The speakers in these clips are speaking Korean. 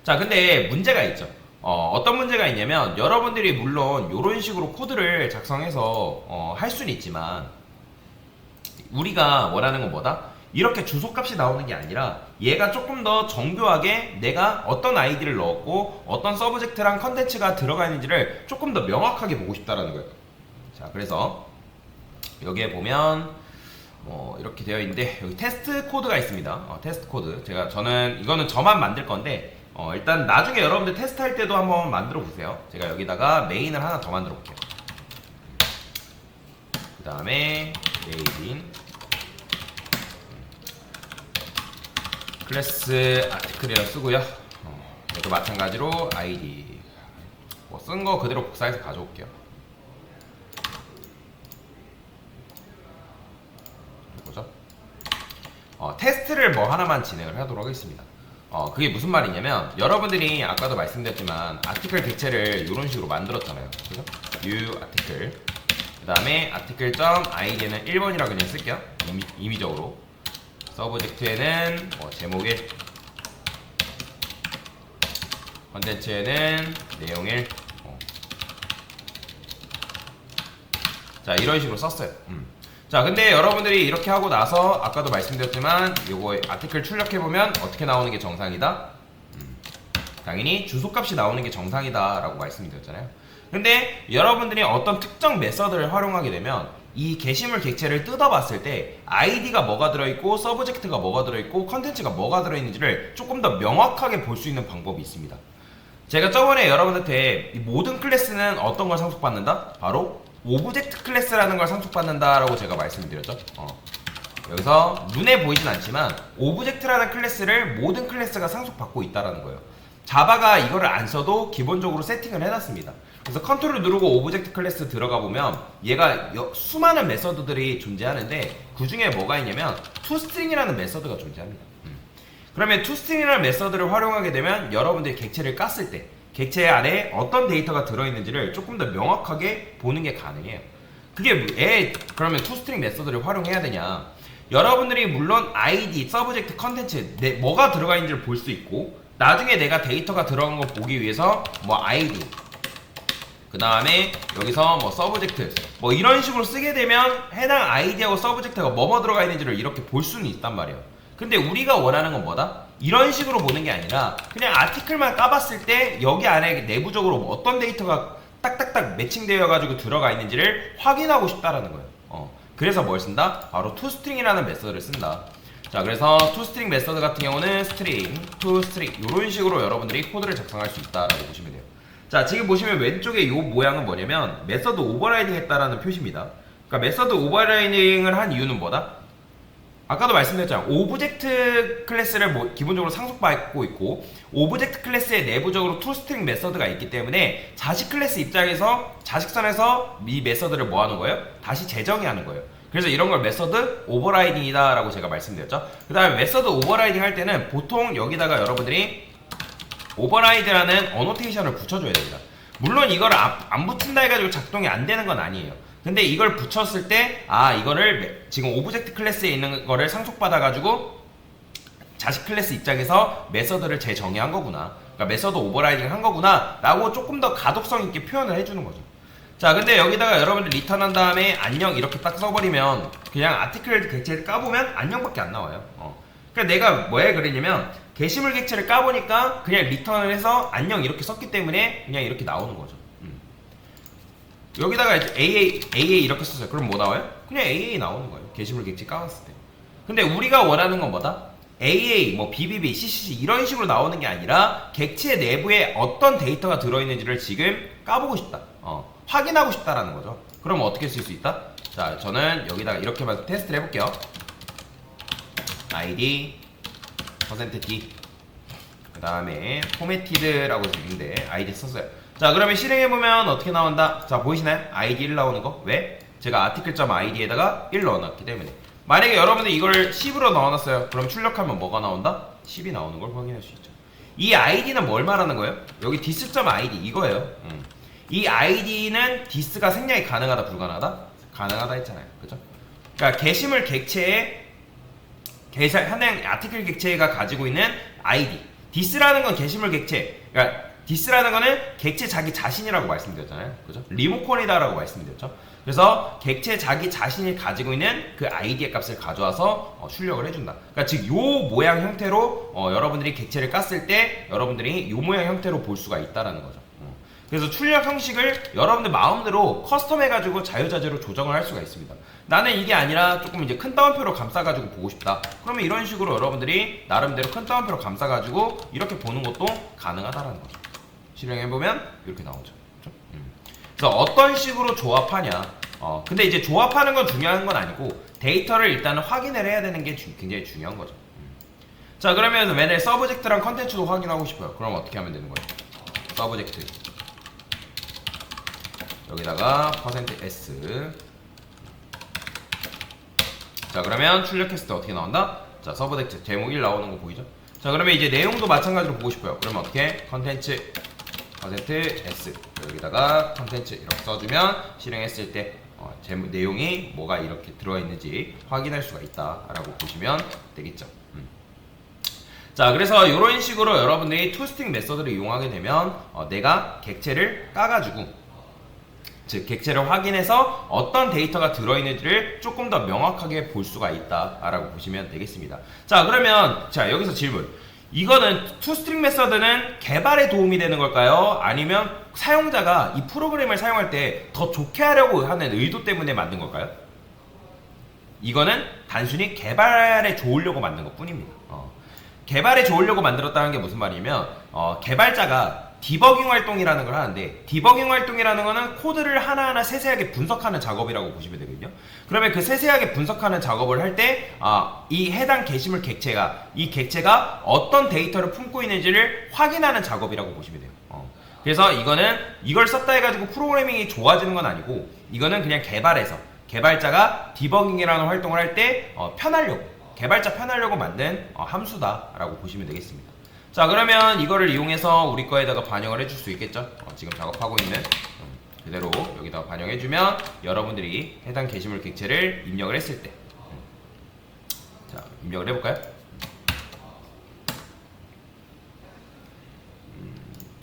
자, 근데 문제가 있죠. 어떤 문제가 있냐면 여러분들이 물론 이런 식으로 코드를 작성해서 할 수는 있지만 우리가 원하는 건 뭐다? 이렇게 주소값이 나오는 게 아니라 얘가 조금 더 정교하게 내가 어떤 아이디를 넣었고 어떤 서브젝트랑 컨텐츠가 들어가 있는지를 조금 더 명확하게 보고 싶다라는 거예요. 자, 그래서 여기에 보면 이렇게 되어 있는데 여기 테스트 코드가 있습니다. 테스트 코드. 저는 이거는 저만 만들 건데 일단 나중에 여러분들 테스트할 때도 한번 만들어 보세요. 제가 여기다가 메인을 하나 더 만들어 볼게요. 그 다음에 메인 클래스 아티클이라 쓰고요. 이것도 마찬가지로 아이디 쓴 거 그대로 복사해서 가져올게요. 보죠. 테스트를 뭐 하나만 진행을 하도록 하겠습니다. 그게 무슨 말이냐면 여러분들이 아까도 말씀드렸지만 아티클 객체를 이런 식으로 만들었잖아요. 그죠? new 아티클 그 다음에 아티클.id는 1번이라 그냥 쓸게요. 임의적으로 서브젝트에는 제목 1 컨텐츠에는 내용 1 자, 이런 식으로 썼어요. 자, 근데 여러분들이 이렇게 하고 나서 아까도 말씀드렸지만 요거 아티클 출력해보면 어떻게 나오는 게 정상이다? 당연히 주소값이 나오는 게 정상이다 라고 말씀드렸잖아요. 근데 여러분들이 어떤 특정 메서드를 활용하게 되면 이 게시물 객체를 뜯어봤을 때 아이디가 뭐가 들어있고 서브젝트가 뭐가 들어있고 컨텐츠가 뭐가 들어있는지를 조금 더 명확하게 볼 수 있는 방법이 있습니다. 제가 저번에 여러분한테 이 모든 클래스는 어떤 걸 상속받는다? 바로 오브젝트 클래스라는 걸 상속받는다 라고 제가 말씀드렸죠. 여기서 눈에 보이진 않지만 오브젝트라는 클래스를 모든 클래스가 상속받고 있다는 거예요. 자바가 이거를 안 써도 기본적으로 세팅을 해놨습니다. 그래서 컨트롤 누르고 오브젝트 클래스 들어가 보면 얘가 수많은 메서드들이 존재하는데 그 중에 뭐가 있냐면 toString이라는 메서드가 존재합니다. 그러면 toString이라는 메서드를 활용하게 되면 여러분들이 객체를 깠을 때 객체 안에 어떤 데이터가 들어있는지를 조금 더 명확하게 보는 게 가능해요. 그게 그러면 toString 메서드를 활용해야 되냐? 여러분들이 물론 ID, 서브젝트, 컨텐츠 뭐가 들어가 있는지를 볼 수 있고 나중에 내가 데이터가 들어간 거 보기 위해서 ID 그 다음에 여기서 서브젝트 이런 식으로 쓰게 되면 해당 아이디하고 서브젝트가 뭐뭐 들어가 있는지를 이렇게 볼 수는 있단 말이에요. 근데 우리가 원하는 건 뭐다? 이런 식으로 보는 게 아니라 그냥 아티클만 까봤을 때 여기 안에 내부적으로 어떤 데이터가 딱딱딱 매칭되어 가지고 들어가 있는지를 확인하고 싶다라는 거예요. 그래서 뭘 쓴다? 바로 toString이라는 메서드를 쓴다. 자, 그래서 toString 메서드 같은 경우는 string, toString 이런 식으로 여러분들이 코드를 작성할 수 있다라고 보시면 돼요. 자, 지금 보시면 왼쪽에 이 모양은 뭐냐면 메서드 오버라이딩 했다라는 표시입니다. 그러니까 메서드 오버라이딩을 한 이유는 뭐다? 아까도 말씀드렸잖아요. 오브젝트 클래스를 기본적으로 상속받고 있고 오브젝트 클래스에 내부적으로 toString 메서드가 있기 때문에 자식 클래스 입장에서 자식선에서 이 메서드를 뭐 하는 거예요? 다시 재정의 하는 거예요. 그래서 이런 걸 메서드 오버라이딩이다 라고 제가 말씀드렸죠. 그 다음에 메서드 오버라이딩 할 때는 보통 여기다가 여러분들이 오버라이드라는 어노테이션을 붙여줘야 됩니다. 물론 이걸 안 붙인다 해가지고 작동이 안 되는 건 아니에요. 근데 이걸 붙였을 때 이거를 지금 오브젝트 클래스에 있는 거를 상속받아가지고 자식 클래스 입장에서 메서드를 재정의한 거구나, 그러니까 메서드 오버라이딩 한 거구나 라고 조금 더 가독성 있게 표현을 해주는 거죠. 자, 근데 여기다가 여러분들 리턴한 다음에 안녕 이렇게 딱 써버리면 그냥 아티클 객체를 까보면 안녕밖에 안 나와요. 그러니까 내가 뭐에 그랬냐면 게시물 객체를 까보니까 그냥 리턴을 해서 안녕 이렇게 썼기 때문에 그냥 이렇게 나오는 거죠. 여기다가 이제 AA 이렇게 썼어요. 그럼 뭐 나와요? 그냥 AA 나오는 거예요. 게시물 객체 까봤을 때. 근데 우리가 원하는 건 뭐다? AA, BBB, CCC 이런 식으로 나오는 게 아니라 객체 내부에 어떤 데이터가 들어있는지를 지금 까보고 싶다. 확인하고 싶다라는 거죠. 그럼 어떻게 쓸 수 있다? 자, 저는 여기다가 이렇게만 테스트를 해볼게요. ID %d 그 다음에 포매티드라고 있는데 ID 썼어요. 자, 그러면 실행해보면 어떻게 나온다? 자, 보이시나요? ID 1 나오는 거. 왜? 제가 article.id에다가 1 넣어놨기 때문에. 만약에 여러분들 이걸 10으로 넣어놨어요. 그럼 출력하면 뭐가 나온다? 10이 나오는 걸 확인할 수 있죠. 이 ID는 뭘 말하는 거예요? 여기 dis.id 이거예요. 이 ID는 dis가 생략이 가능하다 불가능하다? 가능하다 했잖아요. 그죠? 그러니까 게시물 객체에 해당 아티클 객체가 가지고 있는 ID 디스라는 건 게시물 객체. 그러니까 디스라는 거는 객체 자기 자신이라고 말씀드렸잖아요. 그죠? 리모컨이다라고 말씀드렸죠. 그래서 객체 자기 자신이 가지고 있는 그 아이디의 값을 가져와서 출력을 해준다. 그러니까 즉 요 모양 형태로 여러분들이 객체를 깠을 때 여러분들이 요 모양 형태로 볼 수가 있다라는 거죠. 그래서 출력 형식을 여러분들 마음대로 커스텀해가지고 자유자재로 조정을 할 수가 있습니다. 나는 이게 아니라 조금 이제 큰 따옴표로 감싸가지고 보고 싶다. 그러면 이런 식으로 여러분들이 나름대로 큰 따옴표로 감싸가지고 이렇게 보는 것도 가능하다라는 거죠. 실행해보면 이렇게 나오죠. 그렇죠? 그래서 어떤 식으로 조합하냐. 근데 이제 조합하는 건 중요한 건 아니고 데이터를 일단은 확인을 해야 되는 게 굉장히 중요한 거죠. 자, 그러면 만약에 서브젝트랑 컨텐츠도 확인하고 싶어요. 그럼 어떻게 하면 되는 거예요? 서브젝트 여기다가 %s. 자, 그러면 출력했을 때 어떻게 나온다? 자, 서브젝트 제목 1 나오는 거 보이죠? 자, 그러면 이제 내용도 마찬가지로 보고 싶어요. 그러면 어떻게? 컨텐츠 %s 여기다가 컨텐츠 이렇게 써주면 실행했을 때 제목 내용이 뭐가 이렇게 들어있는지 확인할 수가 있다라고 보시면 되겠죠. 자, 그래서 이런 식으로 여러분들이 투스틱 메서드를 이용하게 되면 내가 객체를 까가지고 즉 객체를 확인해서 어떤 데이터가 들어있는지를 조금 더 명확하게 볼 수가 있다라고 보시면 되겠습니다. 자, 그러면 자, 여기서 질문. 이거는 투스트링 메서드는 개발에 도움이 되는 걸까요? 아니면 사용자가 이 프로그램을 사용할 때 더 좋게 하려고 하는 의도 때문에 만든 걸까요? 이거는 단순히 개발에 좋으려고 만든 것 뿐입니다. 개발에 좋으려고 만들었다는 게 무슨 말이냐면 개발자가 디버깅 활동이라는 걸 하는데, 디버깅 활동이라는 거는 코드를 하나하나 세세하게 분석하는 작업이라고 보시면 되거든요. 그러면 그 세세하게 분석하는 작업을 할 때 이 해당 게시물 객체가 이 객체가 어떤 데이터를 품고 있는지를 확인하는 작업이라고 보시면 돼요. 그래서 이거는 이걸 썼다 해가지고 프로그래밍이 좋아지는 건 아니고, 이거는 그냥 개발에서 개발자가 디버깅이라는 활동을 할 때 편하려고, 개발자 편하려고 만든 함수다라고 보시면 되겠습니다. 자, 그러면 이거를 이용해서 우리 거에다가 반영을 해줄 수 있겠죠? 지금 작업하고 있는 그대로 여기다가 반영해주면 여러분들이 해당 게시물 객체를 입력을 했을 때, 자, 입력을 해볼까요?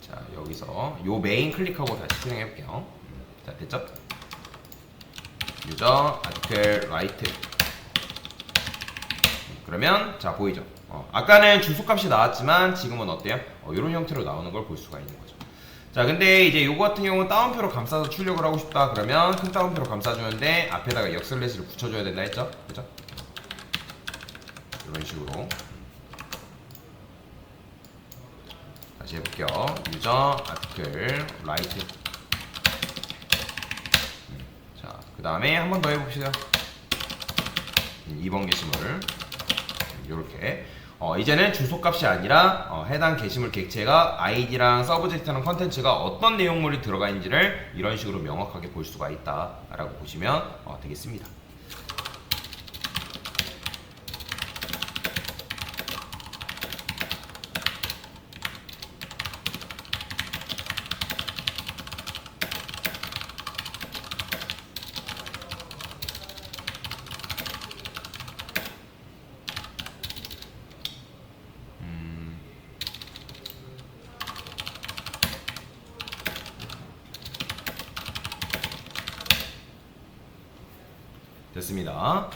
자, 여기서 요 메인 클릭하고 다시 실행해볼게요. 자, 됐죠? 유저 아티클 라이트. 그러면 자, 보이죠? 아까는 주소값이 나왔지만 지금은 어때요? 이런 형태로 나오는 걸 볼 수가 있는 거죠. 자, 근데 이제 요거 같은 경우는 따옴표로 감싸서 출력을 하고 싶다 그러면 큰 따옴표로 감싸주는데 앞에다가 역슬래시를 붙여줘야 된다 했죠? 그죠? 이런 식으로 다시 해볼게요. 유저 아티클 라이트. 자, 그 다음에 한 번 더 해봅시다. 2번 게시물 요렇게 이제는 주소값이 아니라 해당 게시물 객체가 아이디랑 서브젝트랑 컨텐츠가 어떤 내용물이 들어가 있는지를 이런 식으로 명확하게 볼 수가 있다라고 보시면 되겠습니다. 됐습니다.